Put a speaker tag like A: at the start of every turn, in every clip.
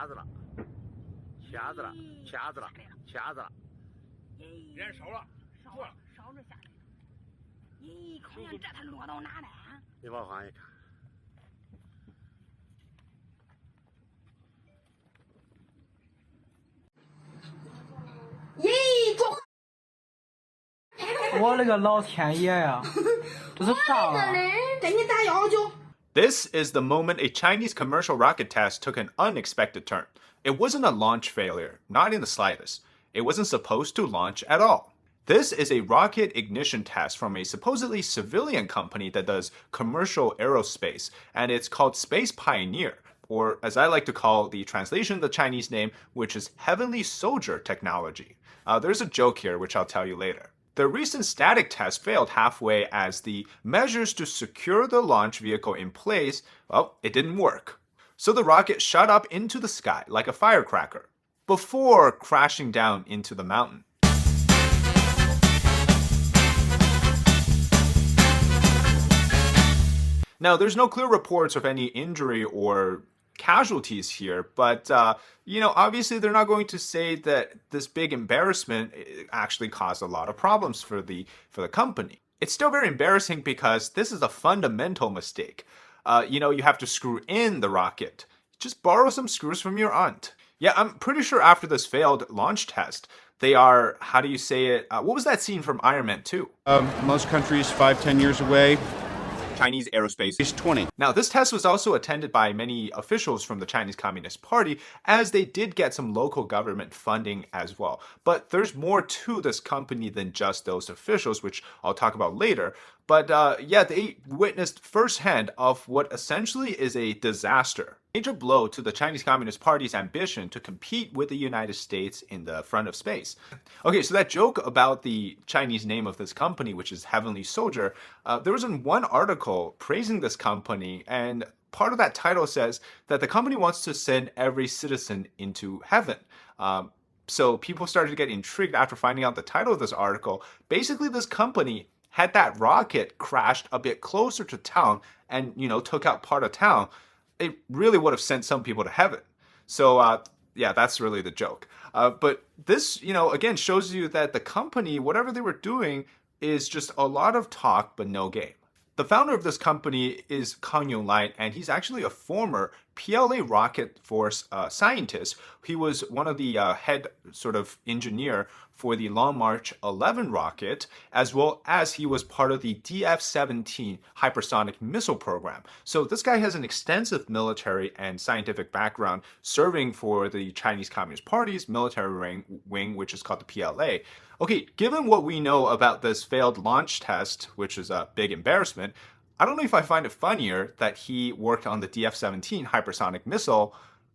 A: 掐子了，掐子了，掐子了，掐子了，
B: 燃烧了，
C: 烧着下来了。咦，看看这它落到哪了？
A: 你往上一看。
C: 咦，
D: 我勒个老天爷呀！这是啥啊？
C: 给你打要求。
E: This is the moment a Chinese commercial rocket test took an unexpected turn. It wasn't a launch failure, not in the slightest. It wasn't supposed to launch at all. This is a rocket ignition test from a supposedly civilian company that does commercial aerospace, and it's called Space Pioneer, or as I like to call the translation of the Chinese name, which is Heavenly Soldier Technology. There's a joke here, which I'll tell you later. The recent static test failed halfway as the measures to secure the launch vehicle in place, well, it didn't work. So the rocket shot up into the sky like a firecracker, before crashing down into the mountain. Now, there's no clear reports of any injury or casualties here, but obviously they're not going to say that this big embarrassment actually caused a lot of problems for the company. It's still very embarrassing because this is a fundamental mistake. You have to screw in the rocket. Just borrow some screws from your aunt. Yeah, I'm pretty sure after this failed launch test, they are, how do you say it? What was that scene from Iron Man 2?
F: Most countries 5-10 years away.
E: Chinese aerospace
F: is 20.
E: Now, this test was also attended by many officials from the Chinese Communist Party, as they did get some local government funding as well. But there's more to this company than just those officials, which I'll talk about later. But they witnessed firsthand of what essentially is a disaster. Major blow to the Chinese Communist Party's ambition to compete with the United States in the front of space. Okay, so that joke about the Chinese name of this company, which is Heavenly Soldier, there was one article praising this company, and part of that title says that the company wants to send every citizen into heaven. So people started to get intrigued after finding out the title of this article. Basically, this company had that rocket crashed a bit closer to town and, took out part of town, it really would have sent some people to heaven. So, that's really the joke. But this, again, shows you that the company, whatever they were doing, is just a lot of talk, but no game. The founder of this company is Kang Yonglai, and he's actually a former PLA rocket force scientist. He was one of the head sort of engineer for the Long March 11 rocket, as well as he was part of the DF-17 hypersonic missile program. So this guy has an extensive military and scientific background serving for the Chinese Communist Party's military wing, which is called the PLA. Okay, given what we know about this failed launch test, which is a big embarrassment, I don't know if I find it funnier that he worked on the DF-17 hypersonic missile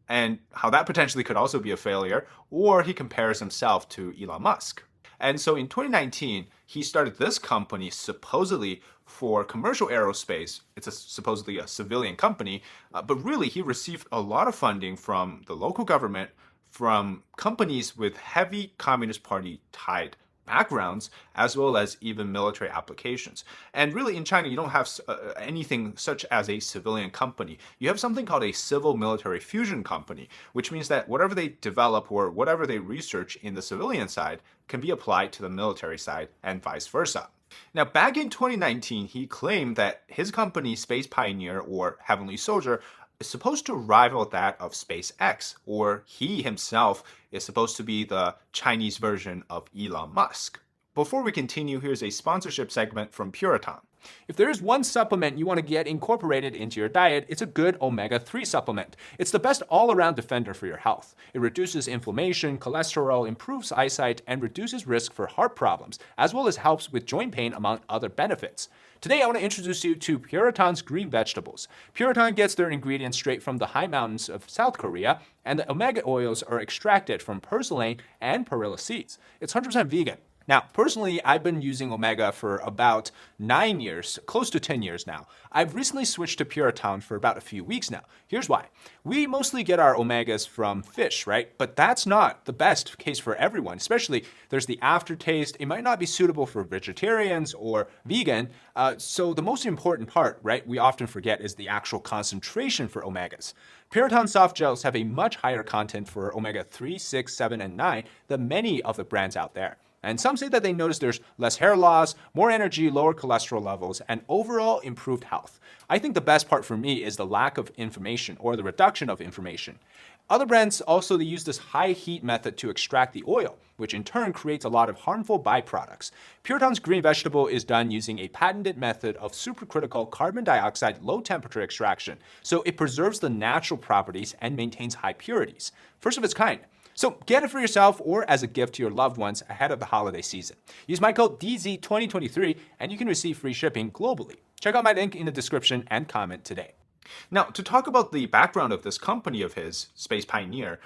E: and how that potentially could also be a failure, or he compares himself to Elon Musk. And so in 2019, he started this company supposedly for commercial aerospace. It's supposedly a civilian company, but really he received a lot of funding from the local government, from companies with heavy Communist Party tied backgrounds, as well as even military applications. And really in China, you don't have anything such as a civilian company. You have something called a civil military fusion company, which means that whatever they develop or whatever they research in the civilian side can be applied to the military side and vice versa. Now, back in 2019, he claimed that his company, Space Pioneer or Heavenly Soldier, is supposed to rival that of SpaceX, or he himself is supposed to be the Chinese version of Elon Musk. Before we continue, here's a sponsorship segment from Puritang. If there is one supplement you want to get incorporated into your diet, it's a good omega-3 supplement. It's the best all-around defender for your health. It reduces inflammation, cholesterol, improves eyesight, and reduces risk for heart problems, as well as helps with joint pain, among other benefits. Today, I want to introduce you to Puritang's green vegetables. Puritang gets their ingredients straight from the high mountains of South Korea, and the omega oils are extracted from purslane and perilla seeds. It's 100% vegan. Now, personally, I've been using Omega for about 9 years, close to 10 years now. I've recently switched to Puritang for about a few weeks now. Here's why. We mostly get our Omegas from fish, right? But that's not the best case for everyone, especially there's the aftertaste. It might not be suitable for vegetarians or vegan. So the most important part, right, we often forget is the actual concentration for Omegas. Puritang soft gels have a much higher content for Omega 3, 6, 7, and 9 than many of the brands out there. And some say that they notice there's less hair loss, more energy, lower cholesterol levels, and overall improved health. I think the best part for me is the lack of inflammation or the reduction of inflammation. Other brands also they use this high heat method to extract the oil, which in turn creates a lot of harmful byproducts. Puritang's green vegetable is done using a patented method of supercritical carbon dioxide low temperature extraction, so it preserves the natural properties and maintains high purities. First of its kind. So get it for yourself or as a gift to your loved ones ahead of the holiday season. Use my code DZ2023 and you can receive free shipping globally. Check out my link in the description and comment today. Now, to talk about the background of this company of his, Space Pioneer,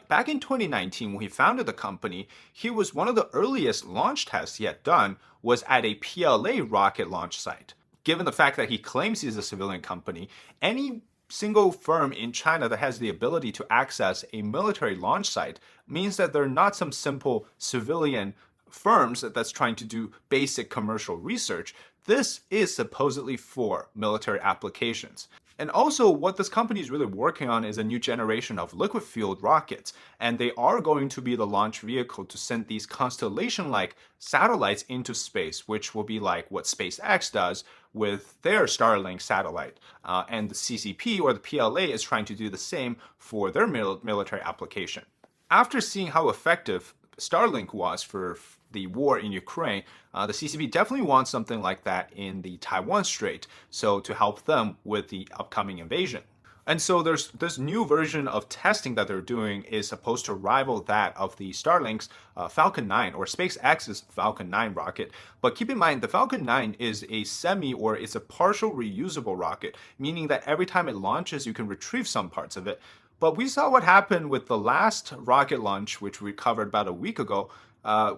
E: back in 2019 when he founded the company, he was one of the earliest launch tests he had done was at a PLA rocket launch site. Given the fact that he claims he's a civilian company, any single firm in China that has the ability to access a military launch site means that they're not some simple civilian firms that's trying to do basic commercial research. This is supposedly for military applications. And also, what this company is really working on is a new generation of liquid-fueled rockets, and they are going to be the launch vehicle to send these constellation-like satellites into space, which will be like what SpaceX does with their Starlink satellite. And the CCP or the PLA is trying to do the same for their military application. After seeing how effective Starlink was for the war in Ukraine, the CCP definitely wants something like that in the Taiwan Strait, so to help them with the upcoming invasion. And so there's this new version of testing that they're doing is supposed to rival that of the Starlink's Falcon 9 or SpaceX's Falcon 9 rocket. But keep in mind, the Falcon 9 is a it's a partial reusable rocket, meaning that every time it launches, you can retrieve some parts of it. But we saw what happened with the last rocket launch, which we covered about a week ago,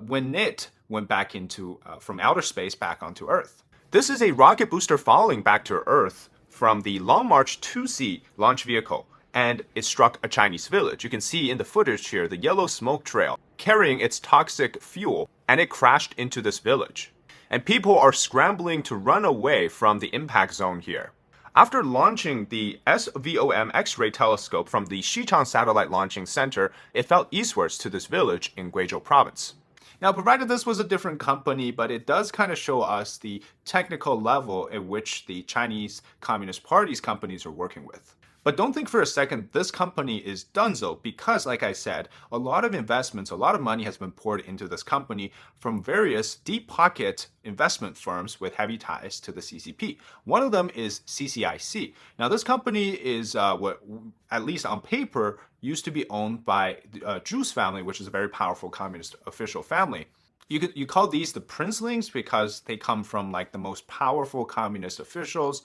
E: when it went back into from outer space back onto Earth. This is a rocket booster falling back to Earth from the Long March 2C launch vehicle, and it struck a Chinese village. You can see in the footage here the yellow smoke trail carrying its toxic fuel, and it crashed into this village. And people are scrambling to run away from the impact zone here. After launching the SVOM X-ray telescope from the Xichang Satellite Launching Center, it fell eastwards to this village in Guizhou Province. Now, provided this was a different company, but it does kind of show us the technical level at which the Chinese Communist Party's companies are working with. But don't think for a second this company is donezo because, like I said, a lot of investments, a lot of money has been poured into this company from various deep pocket investment firms with heavy ties to the CCP. One of them is CCIC. Now, this company is what, at least on paper, used to be owned by the Zhu's family, which is a very powerful communist official family. You call these the princelings because they come from like the most powerful communist officials.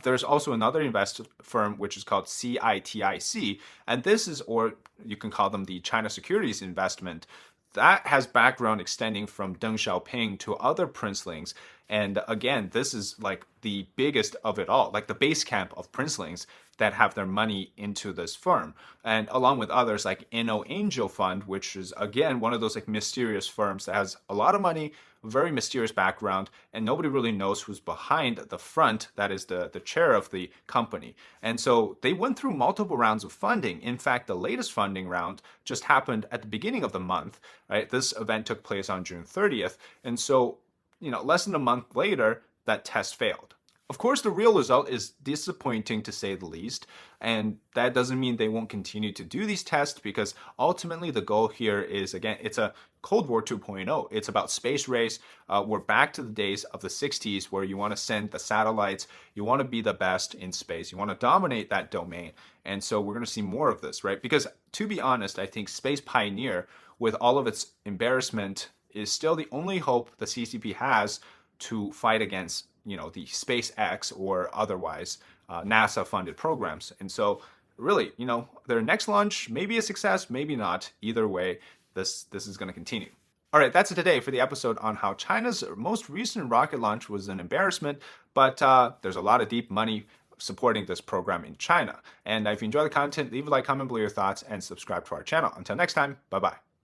E: There's also another investment firm which is called CITIC, and this is, or you can call them the China Securities Investment. That has background extending from Deng Xiaoping to other princelings. And again, this is like the biggest of it all, like the base camp of princelings that have their money into this firm. And along with others like Inno Angel Fund, which is again one of those like mysterious firms that has a lot of money, very mysterious background, and nobody really knows who's behind the front, that is the chair of the company. And so they went through multiple rounds of funding. In fact, the latest funding round just happened at the beginning of the month, right? This event took place on June 30th. And so, less than a month later, that test failed. Of course, the real result is disappointing to say the least, and that doesn't mean they won't continue to do these tests because ultimately the goal here is, again, it's a Cold War 2.0. It's about space race. We're back to the days of the 60s where you want to send the satellites, you want to be the best in space, you want to dominate that domain. And so we're going to see more of this, right? Because to be honest, I think Space Pioneer, with all of its embarrassment, is still the only hope the CCP has to fight against the SpaceX or otherwise NASA-funded programs. And so really, their next launch may be a success, maybe not. Either way, this is going to continue. All right, that's it today for the episode on how China's most recent rocket launch was an embarrassment, but there's a lot of deep money supporting this program in China. And if you enjoy the content, leave a like, comment below your thoughts, and subscribe to our channel. Until next time, bye-bye.